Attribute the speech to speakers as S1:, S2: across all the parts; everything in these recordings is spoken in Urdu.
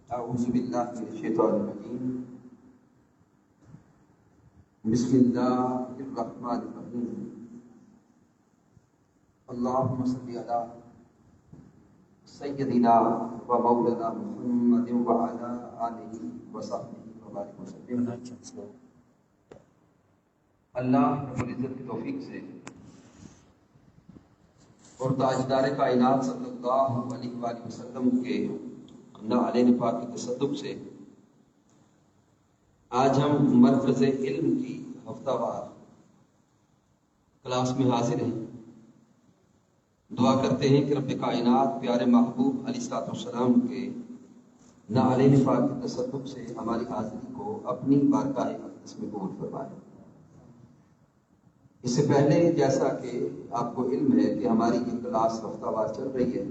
S1: اعوذ باللہ من الشیطان الرجیم بسم اللہ الرحمن الرحیم اللہم صلی علی سیدنا و مولانا محمد وعلی آلہ وصحبہ وبارک وسلم۔ اللہ رب العزت کی توفیق سے اور تاجدار کائنات صلی اللہ علیہ وآلہ وسلم کے نعلین پاک کے تصدق سے آج ہم مرکز علم کی ہفتہ وار کلاس میں حاضر ہیں۔ دعا کرتے ہیں کہ رب کائنات پیارے محبوب علیہ الصلوۃ والسلام کے نعلین پاک کے تصدق سے ہماری حاضری کو اپنی بارگاہ اقدس میں قبول فرمائے۔ اس سے پہلے جیسا کہ آپ کو علم ہے کہ ہماری یہ کلاس ہفتہ وار چل رہی ہے،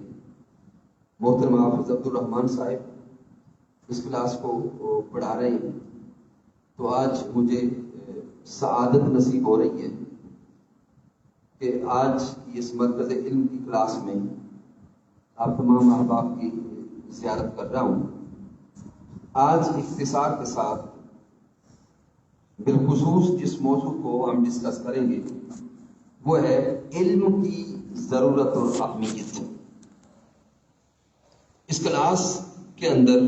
S1: محترم حافظ عبد الرحمن صاحب اس کلاس کو پڑھا رہے ہیں، تو آج مجھے سعادت نصیب ہو رہی ہے کہ آج اس مرکز علم کی کلاس میں آپ تمام احباب کی زیارت کر رہا ہوں۔ آج اختصار کے ساتھ بالخصوص جس موضوع کو ہم ڈسکس کریں گے وہ ہے علم کی ضرورت اور اہمیت۔ اس کلاس کے اندر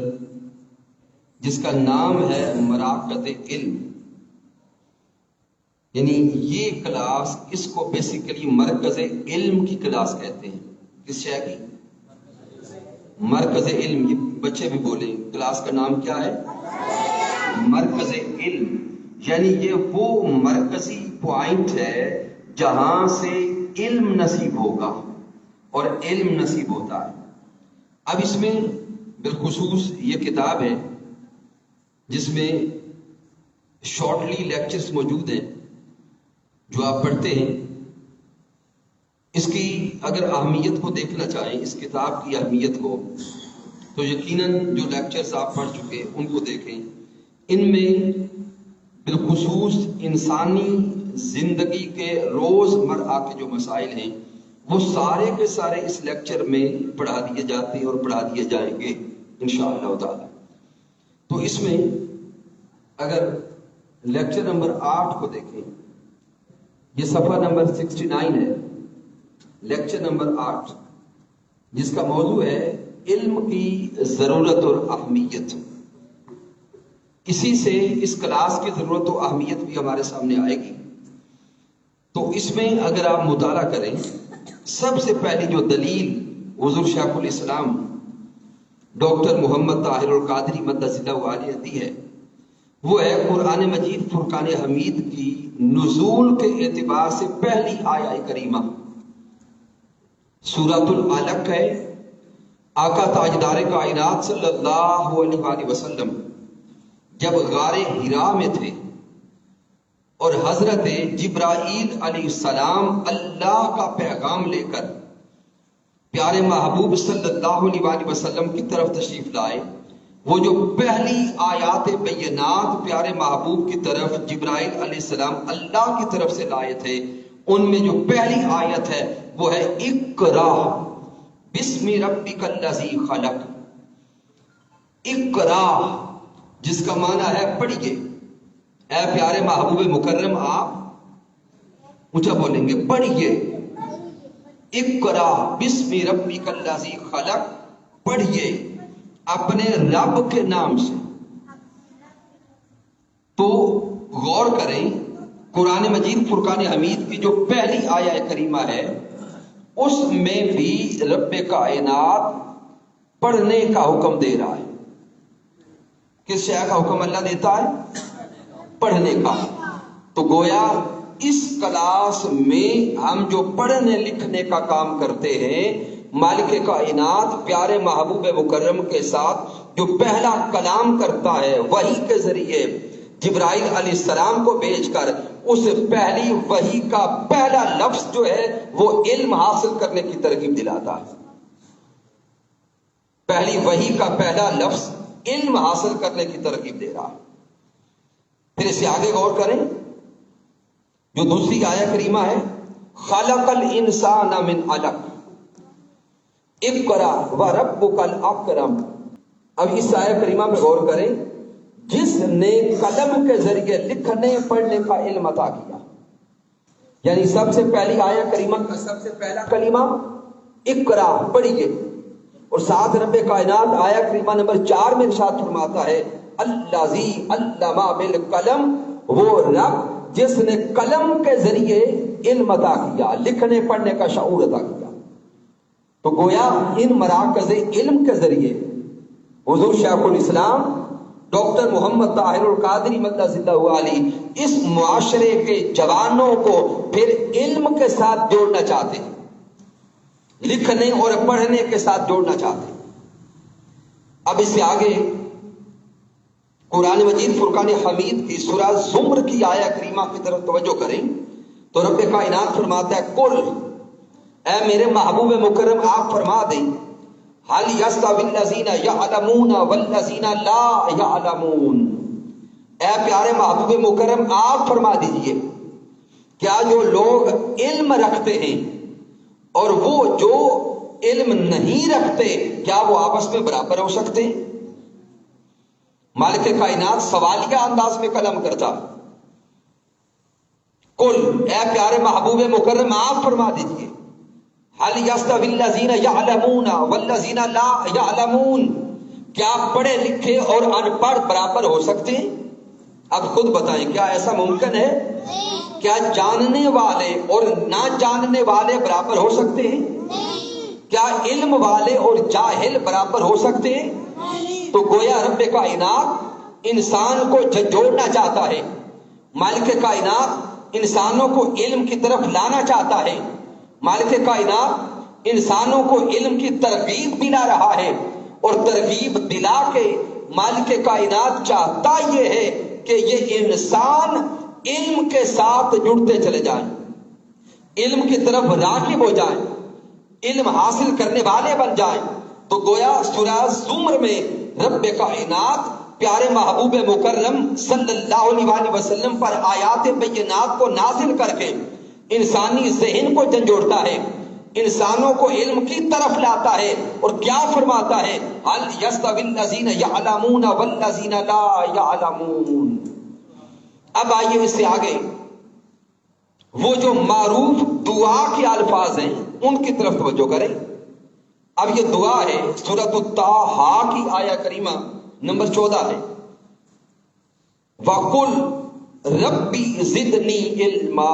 S1: جس کا نام ہے مراکز علم، یعنی یہ کلاس اس کو بیسیکلی مرکز علم کی کلاس کہتے ہیں۔ کس شے کی؟ مرکز علم۔ یہ بچے بھی بولیں، کلاس کا نام کیا ہے؟ مرکز علم، یعنی یہ وہ مرکزی پوائنٹ ہے جہاں سے علم نصیب ہوگا اور علم نصیب ہوتا ہے۔ اب اس میں بالخصوص یہ کتاب ہے جس میں شارٹلی لیکچرز موجود ہیں جو آپ پڑھتے ہیں۔ اس کی اگر اہمیت کو دیکھنا چاہیں، اس کتاب کی اہمیت کو، تو یقیناً جو لیکچرز آپ پڑھ چکے ان کو دیکھیں۔ ان میں بالخصوص انسانی زندگی کے روزمرہ کے جو مسائل ہیں وہ سارے کے سارے اس لیکچر میں پڑھا دیے جاتے ہیں اور پڑھا دیے جائیں گے انشاءاللہ تعالی۔ تو اس میں اگر لیکچر نمبر 8 کو دیکھیں، یہ صفحہ نمبر 69 ہے، لیکچر نمبر 8، جس کا موضوع ہے علم کی ضرورت اور اہمیت۔ اسی سے اس کلاس کی ضرورت و اہمیت بھی ہمارے سامنے آئے گی۔ تو اس میں اگر آپ مطالعہ کریں، سب سے پہلی جو دلیل حضور شیخ الاسلام ڈاکٹر محمد طاہر القادری مدث اللہ علیہ دی ہے، وہ ہے قرآن مجید فرقان حمید کی نزول کے اعتبار سے پہلی آیہ کریمہ، سورۃ العلق ہے۔ آقا تاجدار کائنات صلی اللہ علیہ وآلہ وسلم جب غار حرا میں تھے اور حضرت جبرائیل علیہ السلام اللہ کا پیغام لے کر پیارے محبوب صلی اللہ علیہ وآلہ وسلم کی طرف تشریف لائے، وہ جو پہلی آیات بینات پیارے محبوب کی طرف جبرائیل علیہ السلام اللہ کی طرف سے لائے تھے، ان میں جو پہلی آیت ہے وہ ہے اقرا بسم ربک الذی خلق۔ اقرا جس کا معنی ہے پڑھیے۔ اے پیارے محبوب مکرم، آپ اونچا بولیں گے، پڑھیے۔ اقرا بسم ربک الذی خلق، پڑھیے اپنے رب کے نام سے۔ تو غور کریں، قرآن مجید فرقان حمید کی جو پہلی آیہ کریمہ ہے اس میں بھی رب کائنات پڑھنے کا حکم دے رہا ہے۔ کس شے کا حکم اللہ دیتا ہے؟ پڑھنے کا۔ تو گویا اس کلاس میں ہم جو پڑھنے لکھنے کا کام کرتے ہیں، مالک کائنات پیارے محبوب مکرم کے ساتھ جو پہلا کلام کرتا ہے وحی کے ذریعے جبرائیل علیہ السلام کو بھیج کر، اس پہلی وحی کا پہلا لفظ جو ہے وہ علم حاصل کرنے کی ترغیب دلاتا ہے۔ پہلی وحی کا پہلا لفظ علم حاصل کرنے کی ترغیب دے رہا ہے۔ پھر اسے آگے غور کریں، جو دوسری آیہ کریمہ ہے خلق الانسان من علق، اقرا وربک الاکرم اب اس آیت کریمہ پہ غور کریں، جس نے قلم کے ذریعے لکھنے پڑھنے کا علم عطا کیا، یعنی سب سے پہلی آیت کریمہ کا سب سے پہلا کلمہ اقرا پڑھیے، اور ساتھ رب کائنات آیت کریمہ نمبر 4 میں ارشاد فرماتا ہے الذی علم بالقلم، وہ رب جس نے قلم کے ذریعے علم عطا کیا، لکھنے پڑھنے کا شعور عطا کیا۔ تو گویا ان مراکز علم کے ذریعے حضور شیخ الاسلام ڈاکٹر محمد طاہر القادری مدد اللہ علیہ اس معاشرے کے جوانوں کو پھر علم کے ساتھ جوڑنا چاہتے ہیں، لکھنے اور پڑھنے کے ساتھ جوڑنا چاہتے ہیں۔ اب اس سے آگے قرآن مجید فرقان حمید کی سورہ زمر کی آیہ کریمہ کی طرف توجہ کریں تو رب کائنات فرماتا ہے کل، اے میرے محبوب مکرم آپ فرما دیں حل یستوی الذین یعلمون والذین لا یعلمون، اے پیارے محبوب مکرم آپ فرما دیجئے کیا جو لوگ علم رکھتے ہیں اور وہ جو علم نہیں رکھتے کیا وہ آپس میں برابر ہو سکتے ہیں؟ مالک کائنات سوالیہ انداز میں کلام کرتا، کل اے پیارے محبوب مکرم آپ فرما دیجئے حل یستوی الذین یعلمون والذین لا یعلمون، کیا پڑھے لکھے اور ان پڑھ برابر ہو سکتے ہیں؟ اب خود بتائیں کیا ایسا ممکن ہے؟ کیا جاننے والے اور نہ جاننے والے برابر ہو سکتے ہیں؟ کیا علم والے اور جاہل برابر ہو سکتے ہیں؟ تو گویا رب کائنات انسان کو جھنجھوڑنا چاہتا ہے، مالک کائنات انسانوں کو علم کی طرف لانا چاہتا ہے، مالک کائنات انسانوں کو علم کی ترغیب دلا رہا ہے، اور ترغیب دلا کے مالک کائنات چاہتا یہ ہے کہ یہ انسان علم کے ساتھ جڑتے چلے جائیں، علم کی طرف راغب ہو جائیں، علم حاصل کرنے والے بن جائیں۔ تو گویا سورہ زمر میں رب کائنات پیارے محبوب مکرم صلی اللہ علیہ وسلم پر آیات بینات کو نازل کر کے انسانی ذہن کو جھنجھوڑتا ہے، انسانوں کو علم کی طرف لاتا ہے، اور کیا فرماتا ہے هل يستوي الذين يعلمون والذين لا يعلمون۔ اب آئیے اس سے آگے وہ جو معروف دعا کے الفاظ ہیں ان کی طرف توجہ کریں۔ اب یہ دعا ہے سورۃ الطٰہٰ کی آیہ کریمہ نمبر 14 ہے وَقُلْ رَبِّ زِدْنِی عِلْمًا۔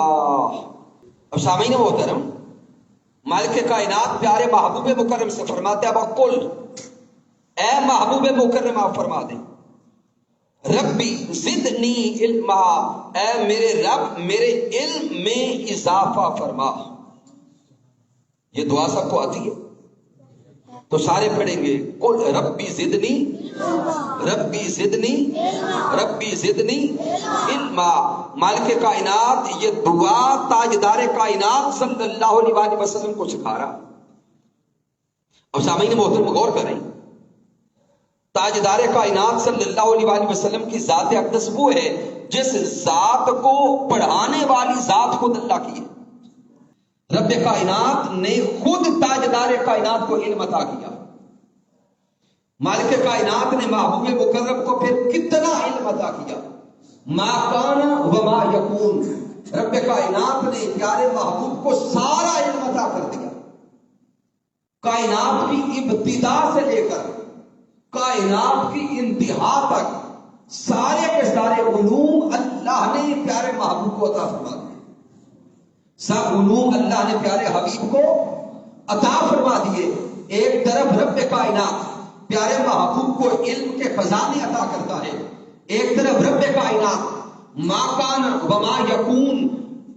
S1: اب سامعین محترم مالک کائنات پیارے محبوب مکرم سے فرماتے ہیں وَقُلْ، اے محبوب مکرم آپ فرما دیں ربی زدنی علما، اے میرے رب میرے علم میں اضافہ فرما۔ یہ دعا سب کو آتی ہے تو سارے پڑھیں گے قل ربی زدنی ربی زدنی ربی زدنی علما۔ مالک کائنات یہ دعا تاجدار کائنات صلی اللہ علیہ وسلم کو سکھا رہا۔ اب سامعین محترم غور کریں، تاجدار کائنات صلی اللہ علیہ وسلم کی ذات اقدس وہ ہے جس ذات کو پڑھانے والی ذات خود اللہ کی ہے۔ رب کائنات نے خود تاجدار کائنات کو علم عطا کیا، مالک کائنات نے محبوب مکرم کو پھر کتنا علم عطا کیا، ما کان وما یکون۔ رب کائنات نے پیارے محبوب کو سارا علم عطا کر دیا، کائنات کی ابتدا سے لے کر کائنات کی انتہا تک سارے کے سارے علوم اللہ نے پیارے محبوب کو عطا فرما دیے، سب علوم اللہ نے پیارے حبیب کو عطا فرما دیے۔ ایک طرف رب کائنات پیارے محبوب کو علم کے خزانے عطا کرتا ہے، ایک طرف رب کائنات ما کان وما یکون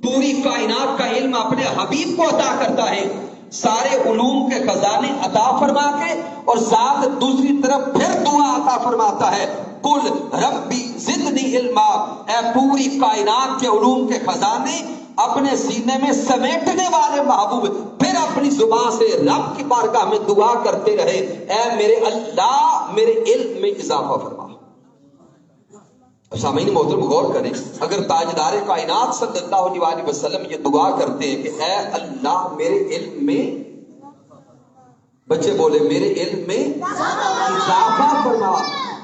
S1: پوری کائنات کا علم اپنے حبیب کو عطا کرتا ہے، سارے علوم کے خزانے عطا فرما کے، اور ساتھ دوسری طرف پھر دعا عطا فرماتا ہے قل ربی زدنی علما، اے پوری کائنات کے علوم کے خزانے اپنے سینے میں سمیٹنے والے محبوب پھر اپنی زبان سے رب کی بارگاہ میں دعا کرتے رہے اے میرے اللہ میرے علم میں اضافہ فرما۔ سامعین محترم غور کریں، اگر تاجدار کائنات صلی اللہ علیہ وسلم یہ دعا کرتے ہیں کہ اے اللہ میرے علم میں بچے بولے میرے علم میں اضافہ فرما.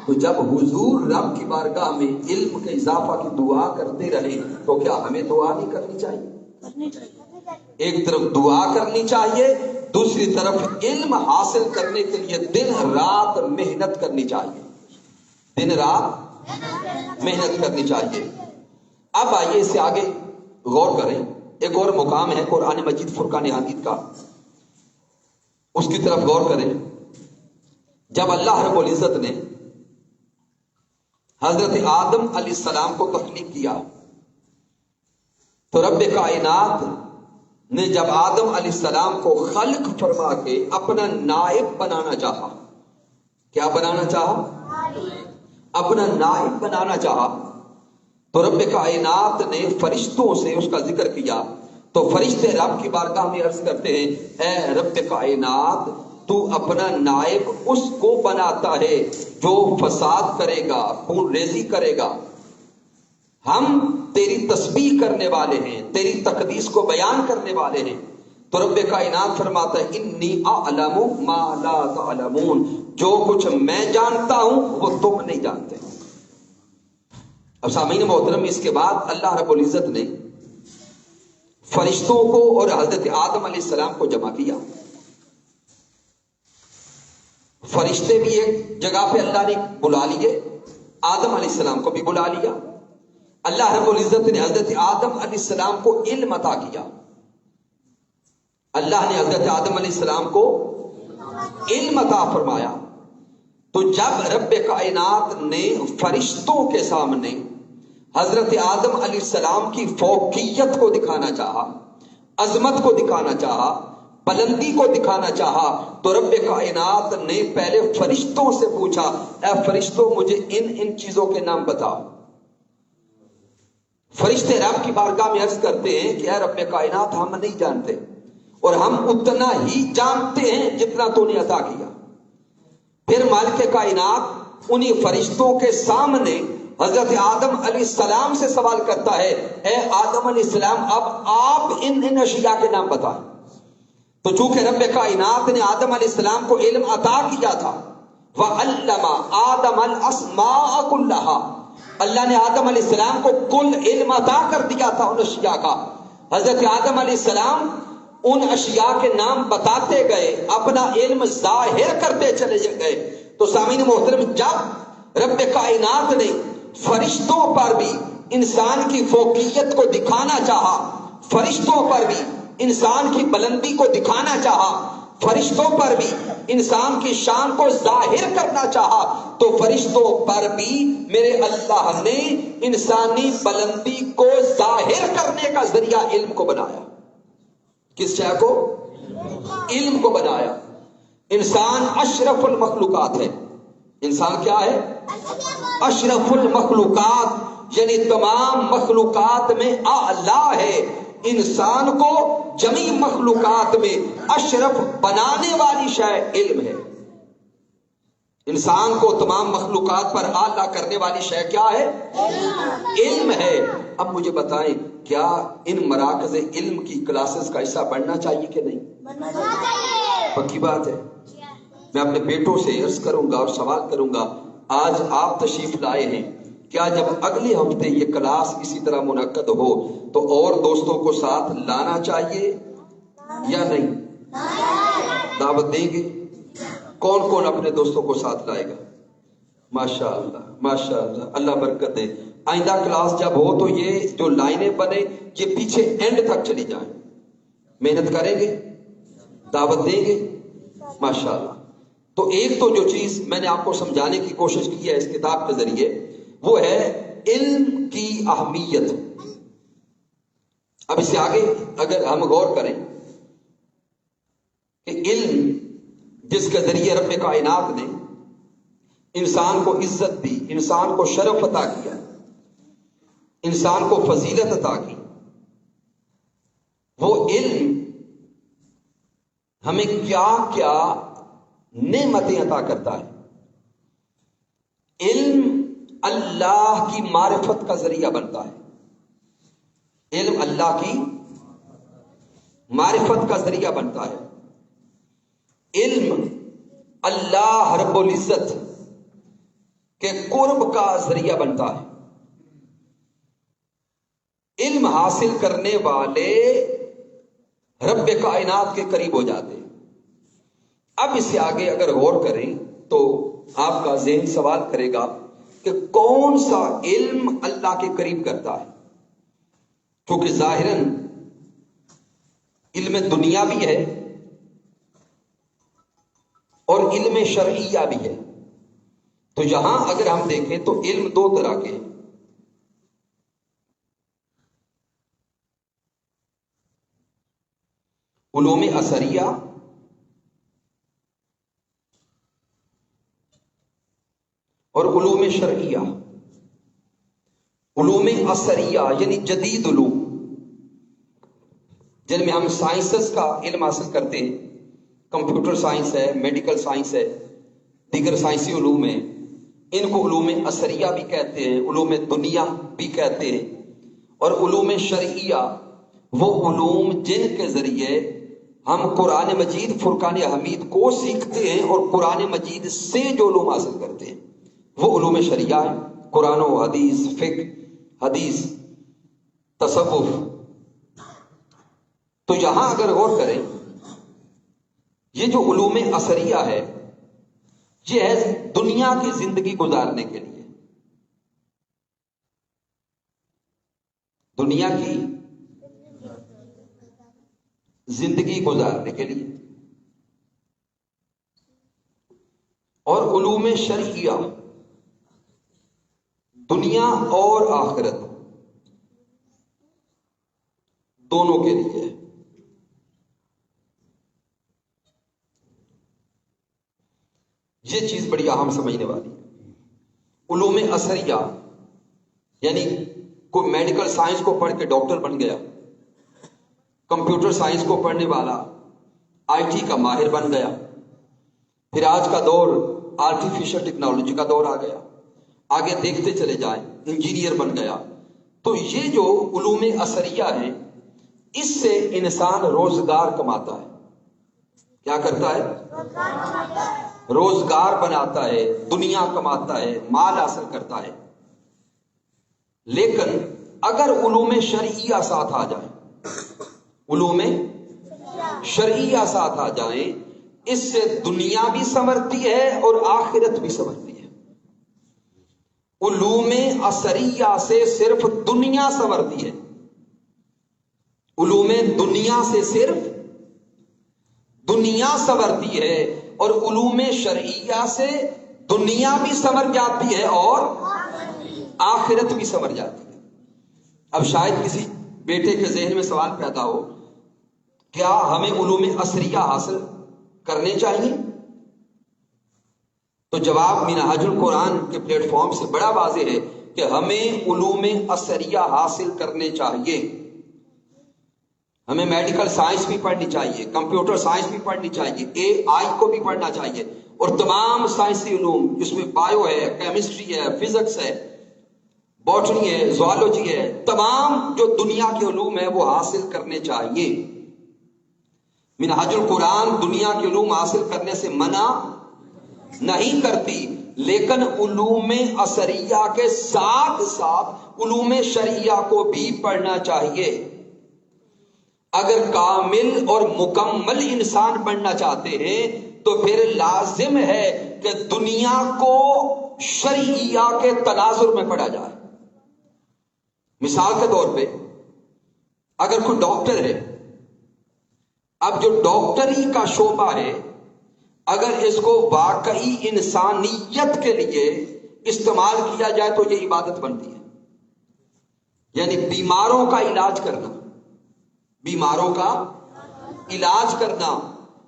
S1: تو جب حضور رب کی بارگاہ میں علم کے اضافہ کی دعا کرتے رہے تو کیا ہمیں دعا نہیں کرنی چاہیے؟ ایک طرف دعا کرنی چاہیے، دوسری طرف علم حاصل کرنے کے لیے دن رات محنت کرنی چاہیے. دن رات محنت کرنی چاہیے. اب آئیے اس سے آگے غور کریں. ایک اور مقام ہے قرآن مجید فرقان حمید کا، اس کی طرف غور کریں. جب اللہ رب العزت نے حضرت آدم علیہ السلام کو تخلیق کیا تو رب کائنات نے جب آدم علیہ السلام کو خلق فرما کے اپنا نائب بنانا چاہا. کیا بنانا چاہا؟ اپنا نائب بنانا چاہا. تو رب کائنات نے فرشتوں سے اس کا ذکر کیا. تو فرشتے رب کی بارگاہ میں عرض کرتے ہیں اے رب کائنات، تو اپنا نائب اس کو بناتا ہے جو فساد کرے گا، خون ریزی کرے گا. ہم تیری تسبیح کرنے والے ہیں، تیری تقدیس کو بیان کرنے والے ہیں. تو رب کائنات فرماتا ہے انی اعلم ما لا تعلمون، جو کچھ میں جانتا ہوں وہ تم نہیں جانتے. اب سامعین محترم، اس کے بعد اللہ رب العزت نے فرشتوں کو اور حضرت آدم علیہ السلام کو جمع کیا. فرشتے بھی ایک جگہ پہ اللہ نے بلا لیے، آدم علیہ السلام کو بھی بلا لیا. اللہ رب العزت نے حضرت آدم علیہ السلام کو علم عطا کیا. اللہ نے حضرت آدم علیہ السلام کو علم عطا فرمایا. تو جب رب کائنات نے فرشتوں کے سامنے حضرت آدم علیہ السلام کی فوقیت کو دکھانا چاہا، عظمت کو دکھانا چاہا، بلندی کو دکھانا چاہا، تو رب کائنات نے پہلے فرشتوں سے پوچھا اے فرشتوں مجھے ان چیزوں کے نام بتاؤ. فرشتے رب کی بارگاہ میں عرض کرتے ہیں کہ اے رب کائنات ہم نہیں جانتے، اور ہم اتنا ہی جانتے ہیں جتنا تو نے عطا کیا. پھر مالک کائنات انہی فرشتوں کے سامنے حضرت آدم علیہ السلام سے سوال کرتا ہے اے آدم علیہ السلام اب آپ ان اشیاء کے نام بتائیں. تو چونکہ رب کائنات نے آدم علیہ السلام کو علم عطا کیا تھا، وَعَلَّمَ آدَمَ الْأَسْمَاءَ كُلَّهَا، اللہ نے آدم علیہ السلام کو کل علم عطا کر دیا تھا ان اشیاء کا. حضرت آدم علیہ السلام ان اشیاء کے نام بتاتے گئے، اپنا علم ظاہر کرتے چلے گئے. تو سامعین محترم، جب رب کائنات نے فرشتوں پر بھی انسان کی فوقیت کو دکھانا چاہا، فرشتوں پر بھی انسان کی بلندی کو دکھانا چاہا، فرشتوں پر بھی انسان کی شان کو ظاہر کرنا چاہا، تو فرشتوں پر بھی میرے اللہ نے انسانی بلندی کو ظاہر کرنے کا ذریعہ علم کو بنایا. کس شے کو؟ علم کو بنایا. انسان اشرف المخلوقات ہے. انسان کیا ہے؟ اشرف المخلوقات، یعنی تمام مخلوقات میں اعلیٰ ہے. انسان کو جمیع مخلوقات میں اشرف بنانے والی شے علم ہے. انسان کو تمام مخلوقات پر اعلیٰ کرنے والی شے کیا ہے؟ علم ہے. اب مجھے بتائیں کیا ان مراکز علم کی کلاسز کا حصہ بننا چاہیے کہ نہیں؟ پکی بات ہے. میں اپنے بیٹوں سے عرض کروں گا اور سوال کروں گا، آج آپ تشریف لائے ہیں، کیا جب اگلے ہفتے یہ کلاس اسی طرح منعقد ہو تو اور دوستوں کو ساتھ لانا چاہیے یا نہیں؟ دعوت دیں گے؟ کون کون اپنے دوستوں کو ساتھ لائے گا؟ ماشاء اللہ ماشاء اللہ، اللہ برکت دے. آئندہ کلاس جب ہو تو یہ جو لائنیں بنے یہ پیچھے اینڈ تک چلی جائیں. محنت کریں گے؟ دعوت دیں گے؟ ماشاء اللہ. تو ایک تو جو چیز میں نے آپ کو سمجھانے کی کوشش کی ہے اس کتاب کے ذریعے وہ ہے علم کی اہمیت. اب اس سے آگے اگر ہم غور کریں کہ علم جس کے ذریعے رب کائنات نے انسان کو عزت دی، انسان کو شرف عطا کیا، انسان کو فضیلت عطا کی، وہ علم ہمیں کیا کیا نعمتیں عطا کرتا ہے. علم اللہ کی معرفت کا ذریعہ بنتا ہے. علم اللہ کی معرفت کا ذریعہ بنتا ہے. علم اللہ رب العزت کے قرب کا ذریعہ بنتا ہے. علم حاصل کرنے والے رب کائنات کے قریب ہو جاتے ہیں. اب اس سے آگے اگر غور کریں تو آپ کا ذہن سوال کرے گا کہ کون سا علم اللہ کے قریب کرتا ہے؟ کیونکہ ظاہراً علم دنیا بھی ہے اور علم شرعیہ بھی ہے. تو یہاں اگر ہم دیکھیں تو علم دو طرح کے ہیں. علوم اثریہ اور علوم شرعیہ. علوم اثریہ یعنی جدید علوم جن میں ہم سائنسز کا علم حاصل کرتے ہیں. کمپیوٹر سائنس ہے، میڈیکل سائنس ہے، دیگر سائنسی علوم ہیں. ان کو علوم اثریہ بھی کہتے ہیں، علوم دنیا بھی کہتے ہیں. اور علوم شرعیہ وہ علوم جن کے ذریعے ہم قرآن مجید فرقان حمید کو سیکھتے ہیں اور قرآن مجید سے جو علوم حاصل کرتے ہیں وہ علوم شرعیہ ہے. قرآن و حدیث، فقہ، حدیث، تصوف. تو یہاں اگر غور کریں یہ جو علوم اثریہ ہے یہ ہے دنیا کی زندگی گزارنے کے لیے، دنیا کی زندگی گزارنے کے لیے. اور علوم شرعیہ دنیا اور آخرت دونوں کے لیے. یہ چیز بڑی اہم سمجھنے والی ہے. علوم اثریہ یعنی کوئی میڈیکل سائنس کو پڑھ کے ڈاکٹر بن گیا، کمپیوٹر سائنس کو پڑھنے والا آئی ٹی کا ماہر بن گیا، پھر آج کا دور آرٹیفیشل ٹیکنالوجی کا دور آ گیا، آگے دیکھتے چلے جائیں انجینئر بن گیا. تو یہ جو علوم اثریہ ہیں اس سے انسان روزگار کماتا ہے. کیا کرتا ہے؟ روزگار بناتا ہے، دنیا کماتا ہے، مال حاصل کرتا ہے. لیکن اگر علوم شرعیہ ساتھ آ جائیں، علوم شرعیہ ساتھ آ جائیں، اس سے دنیا بھی سنورتی ہے اور آخرت بھی سنورتی ہے. علوم اثریہ سے صرف دنیا سنورتی ہے، علوم دنیا سے صرف دنیا سنورتی ہے، اور علوم شرعیہ سے دنیا بھی سنور جاتی ہے اور آخرت بھی سنور جاتی ہے. اب شاید کسی بیٹے کے ذہن میں سوال پیدا ہو، کیا ہمیں علوم اثریہ حاصل کرنے چاہیے؟ تو جواب منہاج القرآن کے پلیٹ فارم سے بڑا واضح ہے کہ ہمیں علوم اثریہ حاصل کرنے چاہیے. ہمیں میڈیکل سائنس بھی پڑھنی چاہیے، کمپیوٹر سائنس بھی پڑھنی چاہیے، اے آئی کو بھی پڑھنا چاہیے، اور تمام سائنسی علوم جس میں بایو ہے، کیمسٹری ہے، فزکس ہے، باٹنی ہے، زوالوجی ہے، تمام جو دنیا کے علوم ہے وہ حاصل کرنے چاہیے. منہاج القرآن دنیا کے علوم حاصل کرنے سے منع نہیں کرتی، لیکن علوم اثریہ کے ساتھ ساتھ علوم شرعیہ کو بھی پڑھنا چاہیے. اگر کامل اور مکمل انسان بننا چاہتے ہیں تو پھر لازم ہے کہ دنیا کو شرعیہ کے تناظر میں پڑھا جائے. مثال کے طور پہ اگر کوئی ڈاکٹر ہے، اب جو ڈاکٹری کا شعبہ ہے اگر اس کو واقعی انسانیت کے لیے استعمال کیا جائے تو یہ عبادت بنتی ہے. یعنی بیماروں کا علاج کرنا، بیماروں کا علاج کرنا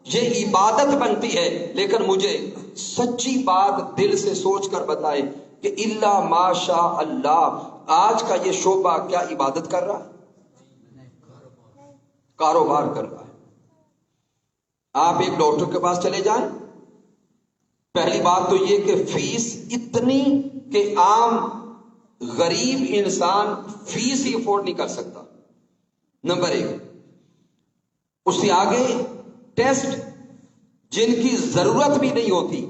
S1: یہ عبادت بنتی ہے. لیکن مجھے سچی بات دل سے سوچ کر بتائے کہ الا ماشاء اللہ آج کا یہ شعبہ کیا عبادت کر رہا ہے؟ کاروبار کر رہا ہے. آپ ایک ڈاکٹر کے پاس چلے جائیں، پہلی بات تو یہ کہ فیس اتنی کہ عام غریب انسان فیس ہی افورڈ نہیں کر سکتا، نمبر ایک. اس سے آگے ٹیسٹ جن کی ضرورت بھی نہیں ہوتی،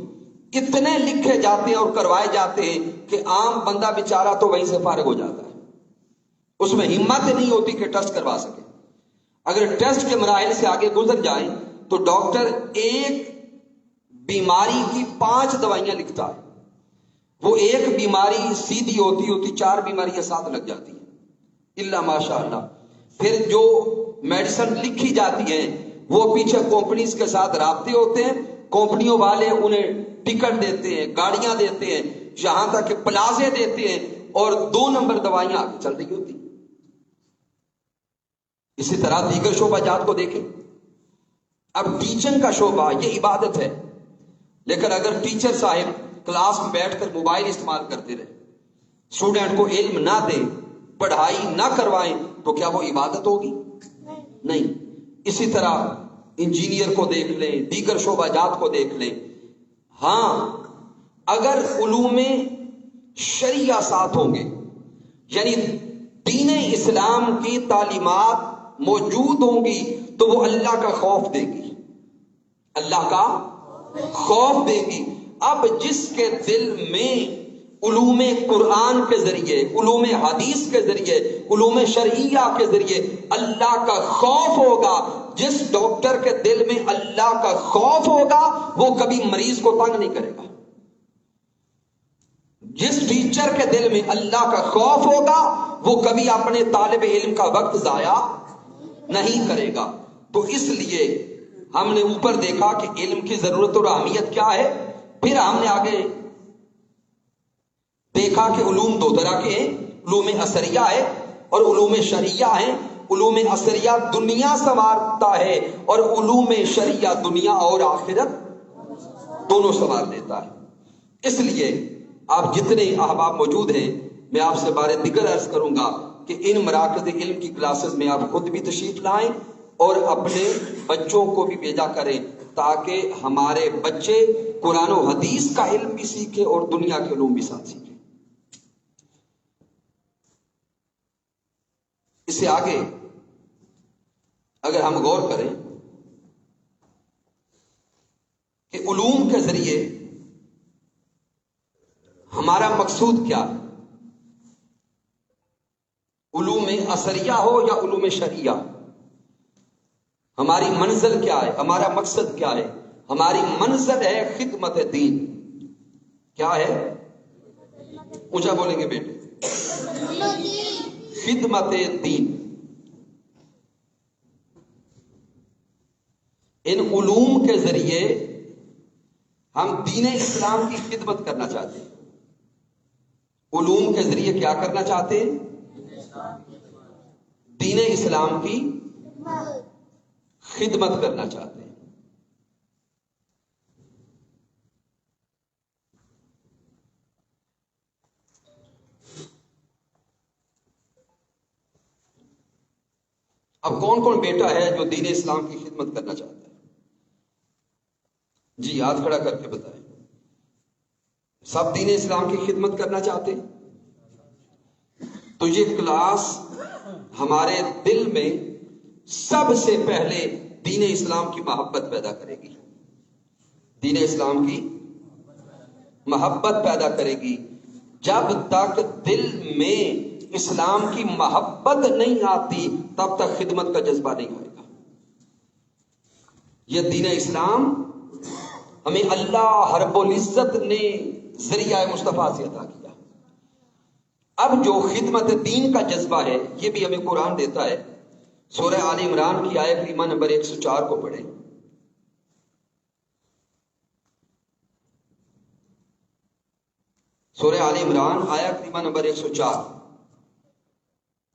S1: اتنے لکھے جاتے ہیں اور کروائے جاتے ہیں کہ عام بندہ بیچارہ تو وہیں سے فارغ ہو جاتا ہے، اس میں ہمت نہیں ہوتی کہ ٹیسٹ کروا سکے۔ اگر ٹیسٹ کے مراحل سے آگے گزر جائیں تو ڈاکٹر ایک بیماری کی 5 دوائیاں لکھتا ہے، وہ ایک بیماری سیدھی ہوتی 4 بیماریاں ساتھ لگ جاتی ہیں، الا ماشاء اللہ۔ پھر جو میڈیسن لکھی جاتی ہیں وہ پیچھے کمپنیز کے ساتھ رابطے ہوتے ہیں، کمپنیوں والے انہیں ٹکٹ دیتے ہیں، گاڑیاں دیتے ہیں، یہاں تک کہ پلازے دیتے ہیں، اور 2 نمبر دوائیاں آگے چل رہی ہوتی۔ اسی طرح دیگر شعبہ جات کو دیکھیں۔ اب ٹیچنگ کا شعبہ یہ عبادت ہے، لیکن اگر ٹیچر صاحب کلاس میں بیٹھ کر موبائل استعمال کرتے رہے، اسٹوڈنٹ کو علم نہ دیں، پڑھائی نہ کروائیں، تو کیا وہ عبادت ہوگی؟ نہیں۔ اسی طرح انجینئر کو دیکھ لیں، دیگر شعبہ جات کو دیکھ لیں۔ ہاں، اگر علوم شریعہ ساتھ ہوں گے، یعنی دین اسلام کی تعلیمات موجود ہوں گی، تو وہ اللہ کا خوف دے گی، اللہ کا خوف دے گی۔ اب جس کے دل میں علوم قرآن کے ذریعے، علوم حدیث کے ذریعے، علوم شرعیہ کے ذریعے اللہ کا خوف ہوگا، جس ڈاکٹر کے دل میں اللہ کا خوف ہوگا وہ کبھی مریض کو تنگ نہیں کرے گا۔ جس ٹیچر کے دل میں اللہ کا خوف ہوگا وہ کبھی اپنے طالب علم کا وقت ضائع نہیں کرے گا۔ تو اس لیے ہم نے اوپر دیکھا کہ علم کی ضرورت اور اہمیت کیا ہے، پھر ہم نے آگے دیکھا کہ علوم 2 طرح کے ہیں، علوم اثریہ ہے اور علوم شرعیہ ہیں۔ علوم اثریہ دنیا سنوارتا ہے اور علوم شرعیہ دنیا اور آخرت دونوں سنوار دیتا ہے۔ اس لیے آپ جتنے احباب موجود ہیں، میں آپ سے بارے دیگر عرض کروں گا کہ ان مراکز علم کی کلاسز میں آپ خود بھی تشریف لائیں اور اپنے بچوں کو بھی بھیجا کریں، تاکہ ہمارے بچے قرآن و حدیث کا علم بھی سیکھیں اور دنیا کے علوم بھی ساتھ سیکھیں۔ اس سے آگے اگر ہم غور کریں کہ علوم کے ذریعے ہمارا مقصود کیا ہے، علوم اثریہ ہو یا علوم شرعیہ، ہماری منزل کیا ہے، ہمارا مقصد کیا ہے؟ ہماری منزل ہے خدمت دین۔ کیا ہے؟ اونچا بولیں گے بیٹے، خدمت دین۔ ان علوم کے ذریعے ہم دین اسلام کی خدمت کرنا چاہتے ہیں۔ علوم کے ذریعے کیا کرنا چاہتے ہیں؟ دین اسلام کی خدمت کرنا چاہتے ہیں۔ اب کون کون بیٹا ہے جو دین اسلام کی خدمت کرنا چاہتا ہے؟ جی ہاتھ کھڑا کر کے بتائیں۔ سب دین اسلام کی خدمت کرنا چاہتے ہیں؟ تو یہ کلاس ہمارے دل میں سب سے پہلے دین اسلام کی محبت پیدا کرے گی، دین اسلام کی محبت پیدا کرے گی۔ جب تک دل میں اسلام کی محبت نہیں آتی تب تک خدمت کا جذبہ نہیں آئے گا۔ یہ دین اسلام ہمیں اللہ رب العزت نے ذریعہ مصطفیٰ سے عطا کیا۔ اب جو خدمت دین کا جذبہ ہے یہ بھی ہمیں قرآن دیتا ہے۔ سورہ آل عمران کی آیت کریمہ نمبر 104 کو پڑھیں۔ سورہ آل عمران آیت کریمہ نمبر 104،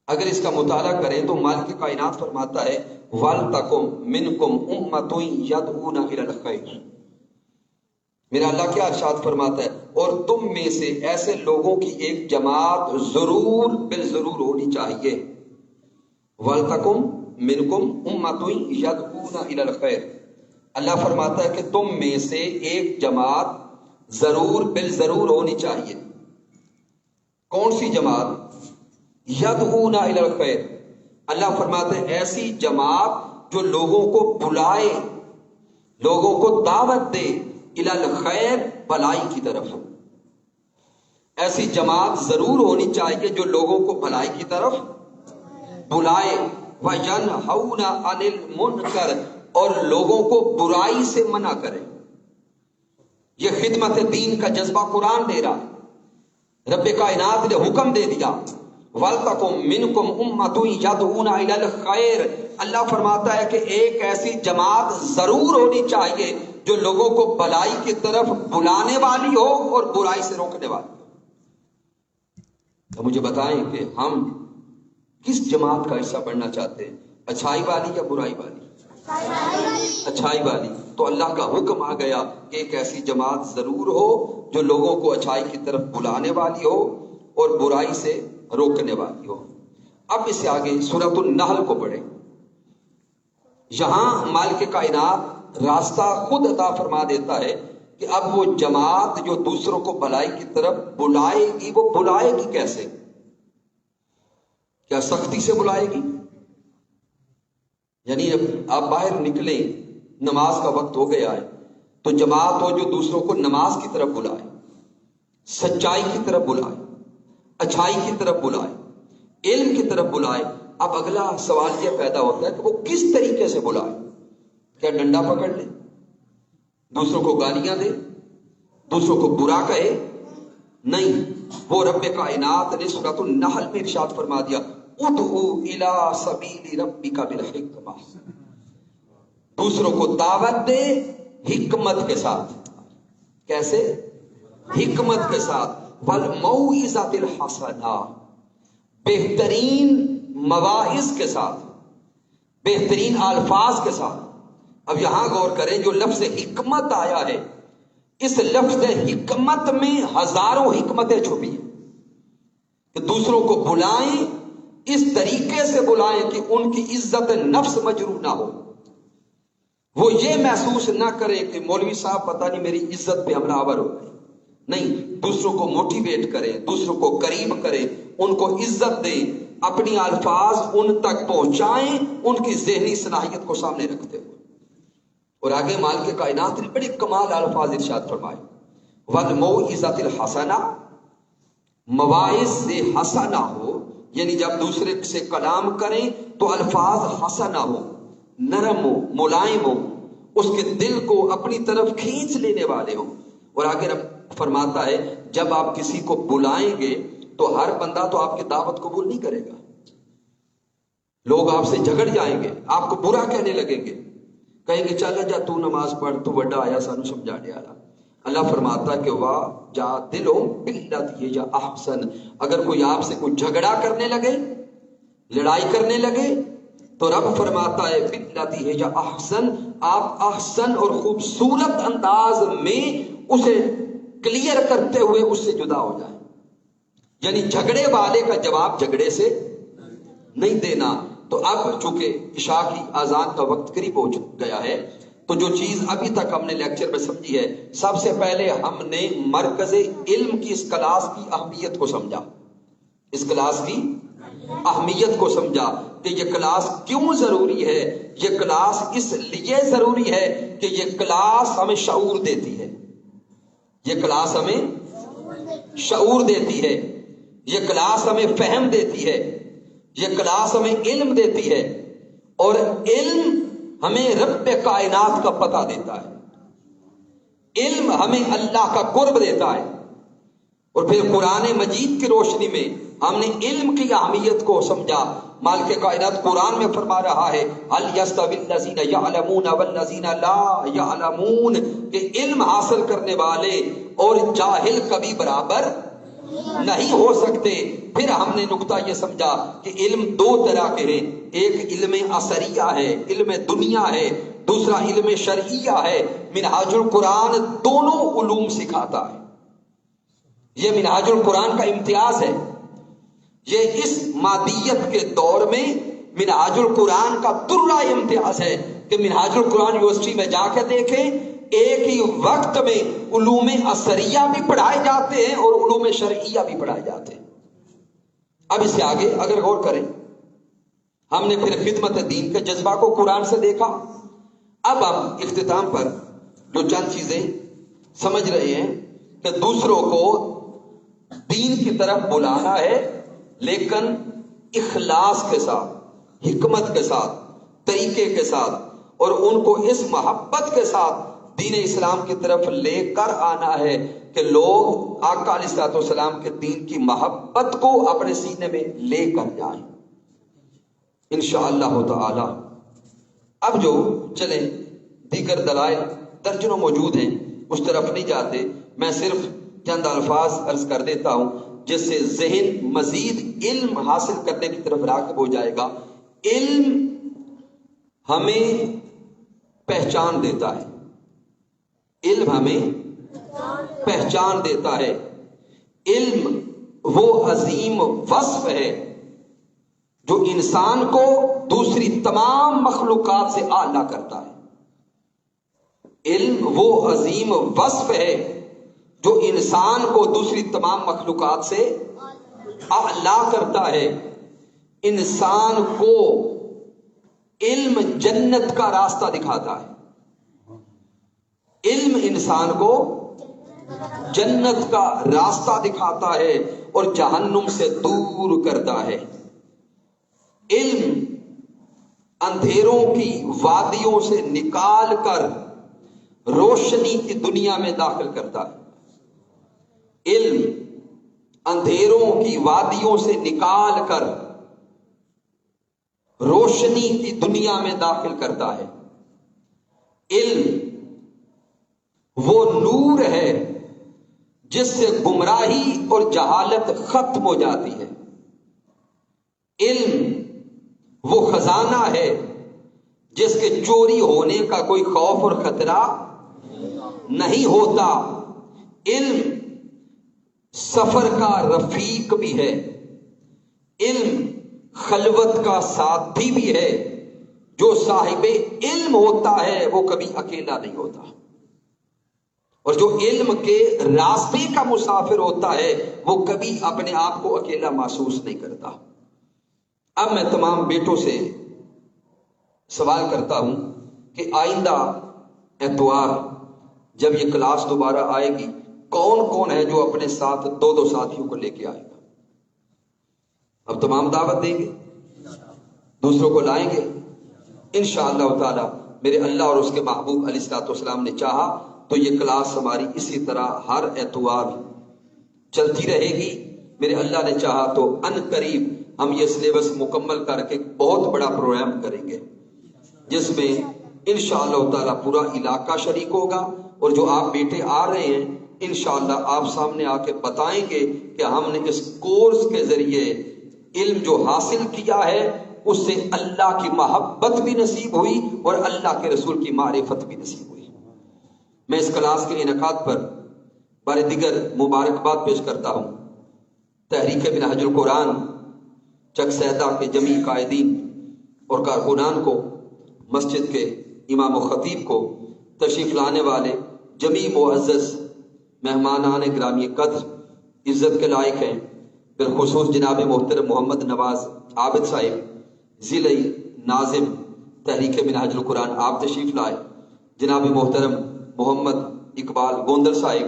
S1: اگر اس کا مطالعہ کریں تو مالک کائنات فرماتا ہے وَلْتَكُمْ مِنْكُمْ أُمَّةٌ يَدْعُونَ إِلَى الْخَيْرِ۔ میرا اللہ کیا ارشاد فرماتا ہے؟ اور تم میں سے ایسے لوگوں کی ایک جماعت ضرور بالضرور ہونی چاہیے۔ وَلْتَكُمْ مِنْكُمْ أُمَّةٌ يَدْعُونَ إِلَى الْخَيْرِ، اللہ فرماتا ہے کہ تم میں سے ایک جماعت ضرور بالضرور ہونی چاہیے۔ کون سی جماعت؟ یدعون الی الخیر، اللہ فرماتے ہیں ایسی جماعت جو لوگوں کو بلائے، لوگوں کو دعوت دے الی الخیر، بھلائی کی طرف. ایسی جماعت ضرور ہونی چاہیے جو لوگوں کو بھلائی کی طرف بلائے. وَيَنْهَوْنَ عَنِ الْمُنْكَرِ، اور لوگوں کو برائی سے منع کرے. یہ خدمت دین کا جذبہ قرآن دے رہا ہے. رب کائنات نے حکم دے دیا وَلْتَكُمْ مِنْكُمْ أُمَّةٌ يَدْعُونَ إِلَى الْخَيْرِ. اللہ فرماتا ہے کہ ایک ایسی جماعت ضرور ہونی چاہیے جو لوگوں کو بھلائی کی طرف بلانے والی ہو اور برائی سے روکنے والی ہو. تو مجھے بتائیں کہ ہم کس جماعت کا حصہ بننا چاہتے ہیں، اچھائی والی یا برائی والی؟ اچھائی والی. تو اللہ کا حکم آ گیا کہ ایک ایسی جماعت ضرور ہو جو لوگوں کو اچھائی کی طرف بلانے والی ہو اور برائی سے روکنے والی ہو. اب اس سے آگے سورۃ النحل کو پڑھیں. یہاں مالک کائنات راستہ خود عطا فرما دیتا ہے کہ اب وہ جماعت جو دوسروں کو بھلائی کی طرف بلائے گی، وہ بلائے گی کیسے؟ کیا سختی سے بلائے گی؟ یعنی آپ باہر نکلیں، نماز کا وقت ہو گیا ہے، تو جماعت ہو جو دوسروں کو نماز کی طرف بلائے، سچائی کی طرف بلائے، اچھائی کی طرف بلائے، علم کی طرف بلائے. اب اگلا سوال یہ پیدا ہوتا ہے کہ وہ کس طریقے سے بلائے؟ کیا ڈنڈا پکڑ لے، دوسروں کو گالیاں دے، دوسروں کو برا کہے؟ نہیں. وہ رب کائنات نے سورۃ النحل میں ارشاد فرما دیا ادعو الی سبیل ربک بالحکمہ. دوسروں کو دعوت دے حکمت کے ساتھ. کیسے؟ حکمت کے ساتھ. والموعظۃ الحسنہ، بہترین مواعظ کے ساتھ، بہترین الفاظ کے ساتھ. اب یہاں غور کریں، جو لفظ حکمت آیا ہے، اس لفظ حکمت میں ہزاروں حکمتیں چھپی ہیں. کہ دوسروں کو بلائیں، اس طریقے سے بلائیں کہ ان کی عزت نفس مجروح نہ ہو. وہ یہ محسوس نہ کرے کہ مولوی صاحب پتہ نہیں میری عزت پہ حملہ آور ہو گئے. نہیں، دوسروں کو موٹیویٹ کریں، دوسروں کو قریب کریں، ان کو عزت دیں، اپنی الفاظ ان تک پہنچائیں ان کی ذہنی صلاحیت کو سامنے رکھتے ہوئے. اور آگے مالک کائنات نے بڑے کمال الفاظ ارشاد فرمائے وَالْمَوْعِظَةِ الْحَسَنَةِ. مواعظ سے حسنہ ہو، یعنی جب دوسرے سے کلام کریں تو الفاظ حسنہ ہو، نرم ہو، ملائم ہو، اس کے دل کو اپنی طرف کھینچ لینے والے ہوں. اور آگے رب فرماتا ہے جب آپ کسی کو بلائیں گے تو ہر بندہ تو آپ کی دعوت قبول نہیں کرے گا. لوگ آپ سے جھگڑ جائیں گے، آپ کو برا کہنے لگیں گے، کہیں گے چل جا تو نماز پڑھ، تو بڑا آیا سانو سمجھانے والا. اللہ فرماتا ہے کہ واہ جا دلوں باللتی یا احسن. اگر کوئی آپ سے کوئی جھگڑا کرنے لگے، لڑائی کرنے لگے، تو رب فرماتا ہے باللتی ہے یا احسن، آپ احسن اور خوبصورت انداز میں اسے کلیئر کرتے ہوئے اس سے جدا ہو جائے. یعنی جھگڑے والے کا جواب جھگڑے سے نہیں دینا. تو اب چونکہ عشاء کی اذان کا وقت قریب ہو گیا ہے، تو جو چیز ابھی تک ہم نے لیکچر میں سمجھی ہے، سب سے پہلے ہم نے مرکز علم کی اس کلاس کی اہمیت کو سمجھا. اس کلاس کی اہمیت کو سمجھا کہ یہ کلاس کیوں ضروری ہے. یہ کلاس اس لیے ضروری ہے کہ یہ کلاس ہمیں شعور دیتی ہے. یہ کلاس ہمیں شعور دیتی ہے، یہ کلاس ہمیں فہم دیتی ہے، یہ کلاس ہمیں علم دیتی ہے. اور علم ہمیں رب کائنات کا پتہ دیتا ہے، علم ہمیں اللہ کا قرب دیتا ہے. اور پھر قرآن مجید کی روشنی میں ہم نے علم کی اہمیت کو سمجھا. مالک کائنات قرآن میں فرما رہا ہے هل يستوي الذين يعلمون والذين لا يعلمون، کہ علم حاصل کرنے والے اور جاہل کبھی برابر نہیں ہو سکتے. پھر ہم نے نقطہ یہ سمجھا کہ علم دو طرح کے ہیں، ایک علم اثریہ ہے، علم دنیا ہے، دوسرا علم شرعیہ ہے. منہاج القرآن دونوں علوم سکھاتا ہے. یہ منہاج القرآن کا امتیاز ہے. یہ اس مادیت کے دور میں منہاج القرآن کا درہ امتیاز ہے کہ منہاج القرآن یونیورسٹی میں جا کے دیکھیں، ایک ہی وقت میں علوم اثریہ بھی پڑھائے جاتے ہیں اور علوم شرعیہ بھی پڑھائے جاتے ہیں. اب اس سے آگے اگر غور کریں، ہم نے پھر خدمت دین کے جذبہ کو قرآن سے دیکھا، اب ہم اختتام پر جو چند چیزیں سمجھ رہے ہیں کہ دوسروں کو دین کی طرف بلانا ہے، لیکن اخلاص کے ساتھ، حکمت کے ساتھ، طریقے کے ساتھ، اور ان کو اس محبت کے ساتھ دین اسلام کی طرف لے کر آنا ہے کہ لوگ آقا علیہ الصلوۃ والسلام کے دین کی محبت کو اپنے سینے میں لے کر جائیں انشاءاللہ تعالی۔ اب جو چلیں دیگر دلائل درجنوں موجود ہیں، اس طرف نہیں جاتے، میں صرف چند الفاظ عرض کر دیتا ہوں جس سے ذہن مزید علم حاصل کرنے کی طرف راغب ہو جائے گا۔ علم ہمیں پہچان دیتا ہے، علم ہمیں پہچان دیتا ہے۔ علم وہ عظیم وصف ہے جو انسان کو دوسری تمام مخلوقات سے اعلیٰ کرتا ہے۔ علم وہ عظیم وصف ہے جو انسان کو دوسری تمام مخلوقات سے اعلیٰ کرتا ہے۔ انسان کو علم جنت کا راستہ دکھاتا ہے، علم انسان کو جنت کا راستہ دکھاتا ہے اور جہنم سے دور کرتا ہے۔ علم اندھیروں کی وادیوں سے نکال کر روشنی کی دنیا میں داخل کرتا ہے۔ علم اندھیروں کی وادیوں سے نکال کر روشنی کی دنیا میں داخل کرتا ہے۔ علم وہ نور ہے جس سے گمراہی اور جہالت ختم ہو جاتی ہے۔ علم وہ خزانہ ہے جس کے چوری ہونے کا کوئی خوف اور خطرہ نہیں ہوتا۔ علم سفر کا رفیق بھی ہے، علم خلوت کا ساتھی بھی ہے۔ جو صاحب علم ہوتا ہے وہ کبھی اکیلا نہیں ہوتا، اور جو علم کے راستے کا مسافر ہوتا ہے وہ کبھی اپنے آپ کو اکیلا محسوس نہیں کرتا۔ اب میں تمام بیٹوں سے سوال کرتا ہوں کہ آئندہ اتوار جب یہ کلاس دوبارہ آئے گی، کون کون ہے جو اپنے ساتھ دو دو ساتھیوں کو لے کے آئے گا؟ اب تمام دعوت دیں گے، دوسروں کو لائیں گے انشاءاللہ تعالی۔ میرے اللہ اور اس کے محبوب علیہ الصلوۃ والسلام نے چاہا تو یہ کلاس ہماری اسی طرح ہر اتوار چلتی رہے گی۔ میرے اللہ نے چاہا تو ان قریب ہم یہ سلیبس مکمل کر کے بہت بڑا پروگرام کریں گے جس میں انشاءاللہ تعالی پورا علاقہ شریک ہوگا، اور جو آپ بیٹے آ رہے ہیں انشاءاللہ آپ سامنے آ کے بتائیں گے کہ ہم نے اس کورس کے ذریعے علم جو حاصل کیا ہے اس سے اللہ کی محبت بھی نصیب ہوئی اور اللہ کے رسول کی معرفت بھی نصیب ہوئی۔ میں اس کلاس کے انعقاد پر بارے دیگر مبارکباد پیش کرتا ہوں تحریک منہج القرآن چک سیدہ کے جمیع قائدین اور کارکنان کو، مسجد کے امام و خطیب کو، تشریف لانے والے جمیع معزز مہمانان گرامی قدر عزت کے لائق ہیں، بالخصوص جناب محترم محمد نواز عابد صاحب ضلع ناظم تحریک منہج القرآن آپ تشریف لائے، جناب محترم محمد اقبال گوندر صاحب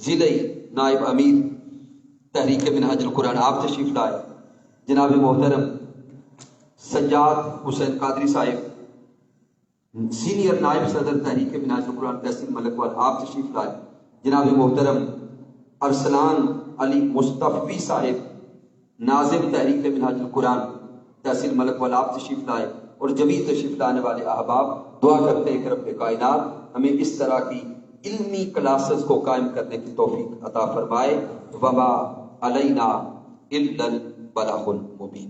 S1: ضلع نائب امیر تحریک منہج القرآن آپ تشریف لائے، جناب محترم سجاد حسین قادری صاحب سینئر نائب صدر تحریک منہج القرآن تحصیل ملک وال آپ تشریف لائے، جناب محترم ارسلان علی مصطفی صاحب ناظم تحریک منہج القرآن تحصیل ملک وال آپ تشریف لائے، اور جمیع تشریف لانے والے احباب دعا کرتے ہیں کہ رب کائنات ہمیں اس طرح کی علمی کلاسز کو قائم کرنے کی توفیق عطا فرمائے۔ وما علینا الا البلاغ المبین۔